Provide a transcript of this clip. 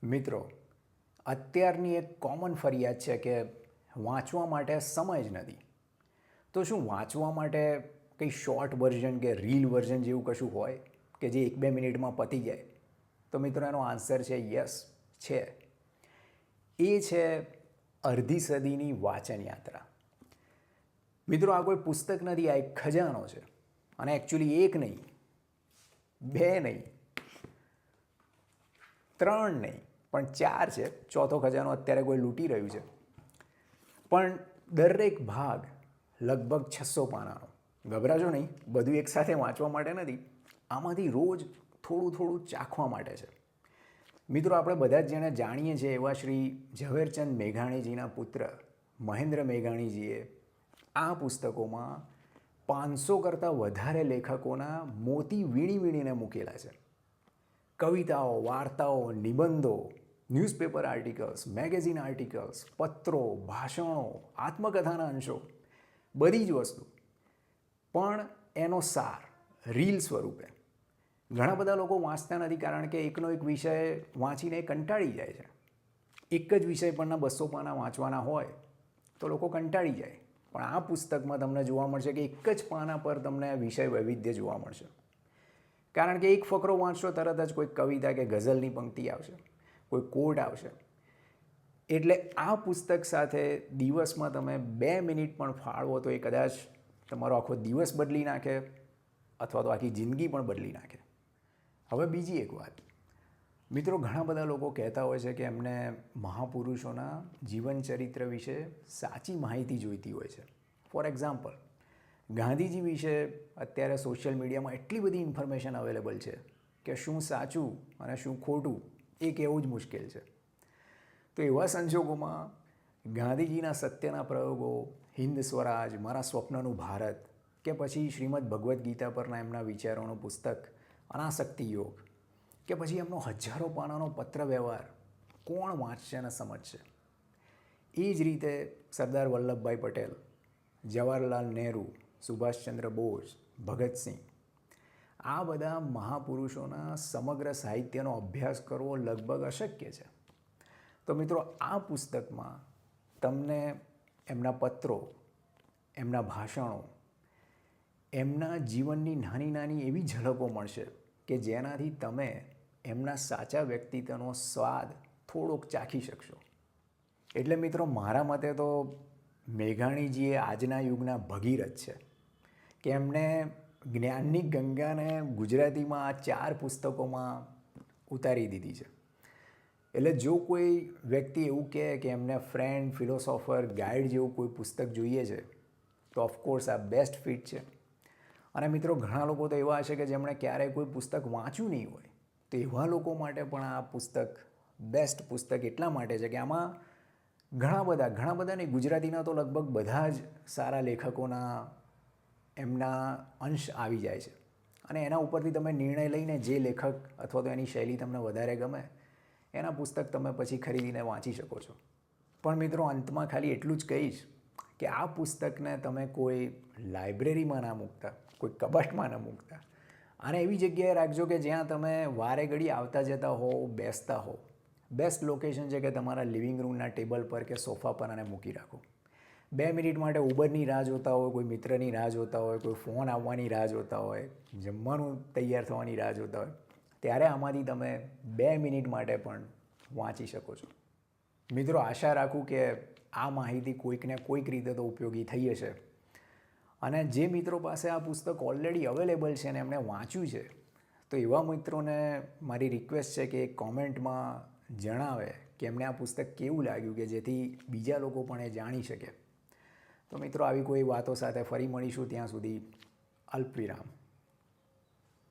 મિત્રો, અત્યારની એક કોમન ફરિયાદ છે કે વાંચવા માટે સમય જ નથી. તો શું વાંચવા માટે કંઈ શોર્ટ વર્ઝન કે રીલ વર્ઝન જેવું કશું હોય કે જે 1-2 મિનિટમાં પતી જાય? તો મિત્રો, એનો આન્સર છે યસ, છે. એ છે અડધી સદીની વાંચન યાત્રા. મિત્રો, આ કોઈ પુસ્તક નથી, આ એક ખજાનો છે. અને એકચ્યુઅલી એક નહીં, બે નહીં, 3 નહીં, પણ 4 છે. ચોથો ખજાનો અત્યારે કોઈ લૂંટી રહ્યું છે. પણ દરેક ભાગ લગભગ 600 પાનાનો. ગભરાજો નહીં, બધું એકસાથે વાંચવા માટે નથી. આમાંથી રોજ થોડું થોડું ચાખવા માટે છે. મિત્રો, આપણે બધા જ જેને જાણીએ છીએ એવા શ્રી ઝવેરચંદ મેઘાણીજીના પુત્ર મહેન્દ્ર મેઘાણીજીએ આ પુસ્તકોમાં 500 કરતાં વધારે લેખકોના મોતી વીણી વીણીને મૂકેલા છે. કવિતાઓ, વાર્તાઓ, નિબંધો, ન્યૂઝપેપર આર્ટિકલ્સ, મેગેઝિન આર્ટિકલ્સ, પત્રો, ભાષણો, આત્મકથાના અંશો, બધી જ વસ્તુ. પણ એનો સાર રીલ સ્વરૂપે. ઘણા બધા લોકો વાંચતા નથી કારણ કે એકનો એક વિષય વાંચીને કંટાળી જાય છે. એક જ વિષય પરના 200 પાના વાંચવાના હોય તો લોકો કંટાળી જાય. પણ આ પુસ્તકમાં તમને જોવા મળશે કે એક જ પાના પર તમને વિષય વૈવિધ્ય જોવા મળશે. કારણ કે એક ફકરો વાંચશો તરત જ કોઈ કવિતા કે ગઝલની પંક્તિ આવશે, કોઈ કોટ આવશે. એટલે આ પુસ્તક સાથે દિવસમાં તમે 2 મિનિટ પણ ફાળવો તો એ કદાચ તમારો આખો દિવસ બદલી નાખે અથવા તો આખી જિંદગી પણ બદલી નાખે. હવે બીજી એક વાત. મિત્રો, ઘણા બધા લોકો કહેતા હોય છે કે એમને મહાપુરુષોના જીવનચરિત્ર વિશે સાચી માહિતી જોઈતી હોય છે. ફોર એક્ઝામ્પલ, ગાંધીજી વિશે અત્યારે સોશિયલ મીડિયામાં એટલી બધી ઇન્ફોર્મેશન અવેલેબલ છે કે શું સાચું અને શું ખોટું એ કહેવું જ મુશ્કેલ છે. તો એવા સંજોગોમાં ગાંધીજીના સત્યના પ્રયોગો, હિન્દ સ્વરાજ, મારા સ્વપ્નનું ભારત કે પછી શ્રીમદ ભગવદ્ ગીતા પરના એમના વિચારોનું પુસ્તક અનાસક્તિ યોગ કે પછી એમનો 1000 પાનાનો પત્ર વ્યવહાર કોણ વાંચશે અને સમજશે? એ જ રીતે સરદાર વલ્લભભાઈ પટેલ, જવાહરલાલ નહેરુ, સુભાષચંદ્ર બોઝ, ભગતસિંહ, આ બધા મહાપુરુષોના સમગ્ર સાહિત્યનો અભ્યાસ કરવો લગભગ અશક્ય છે. તો મિત્રો, આ પુસ્તકમાં તમને એમના પત્રો, એમના ભાષણો, એમના જીવનની નાની નાની એવી ઝલકો મળશે કે જેનાથી તમે એમના સાચા વ્યક્તિત્વનો સ્વાદ થોડોક ચાખી શકશો. એટલે મિત્રો, મારા મતે તો મેઘાણીજી એ આજના યુગના ભગીરથ છે કે એમણે જ્ઞાનની ગંગાને ગુજરાતીમાં આ 4 પુસ્તકોમાં ઉતારી દીધી છે. એટલે જો કોઈ વ્યક્તિ એવું કહે કે એમને ફ્રેન્ડ, ફિલોસોફર, ગાઈડ જેવું કોઈ પુસ્તક જોઈએ છે તો ઓફકોર્સ આ બેસ્ટ ફિટ છે. અને મિત્રો, ઘણા લોકો તો એવા હશે કે જેમણે ક્યારેય કોઈ પુસ્તક વાંચ્યું નહીં હોય, તો એવા લોકો માટે પણ આ પુસ્તક બેસ્ટ પુસ્તક એટલા માટે છે કે આમાં ઘણા બધા નહીં, ગુજરાતીના તો લગભગ બધા જ સારા લેખકોના એમના અંશ આવી જાય છે. અને એના ઉપરથી તમે નિર્ણય લઈને જે લેખક અથવા તો એની શૈલી તમને વધારે ગમે એના પુસ્તક તમે પછી ખરીદીને વાંચી શકો છો. પણ મિત્રો, અંતમાં ખાલી એટલું જ કહીશ કે આ પુસ્તકને તમે કોઈ લાઇબ્રેરીમાં ના મૂકતા, કોઈ કબાટમાં ના મૂકતા. અને એવી જગ્યાએ રાખજો કે જ્યાં તમે વારે ઘડી આવતા જતા હો, બેસતા હો. બેસ્ટ લોકેશન છે કે તમારા લિવિંગ રૂમના ટેબલ પર કે સોફા પર આને મૂકી રાખો. 2 મિનિટ માટે ઉબરની રાહ જોતા હોય, કોઈ મિત્રની રાહ જોતા હોય, કોઈ ફોન આવવાની રાહ જોતા હોય, જમવાનું તૈયાર થવાની રાહ જોતા હોય, ત્યારે આમાંથી તમે 2 મિનિટ માટે પણ વાંચી શકો છો. મિત્રો, આશા રાખું કે આ માહિતી કોઈકને કોઈક રીતે તો ઉપયોગી થઈ હશે. અને જે મિત્રો પાસે આ પુસ્તક ઓલરેડી અવેલેબલ છે અને એમણે વાંચ્યું છે, તો એવા મિત્રોને મારી રિક્વેસ્ટ છે કે કોમેન્ટમાં જણાવે કે એમને આ પુસ્તક કેવું લાગ્યું, કે જેથી બીજા લોકો પણ એ જાણી શકે. તો મિત્રો, આવી કોઈ વાતો સાથે ફરી મળીશું. ત્યાં સુધી અલ્પવિરામ.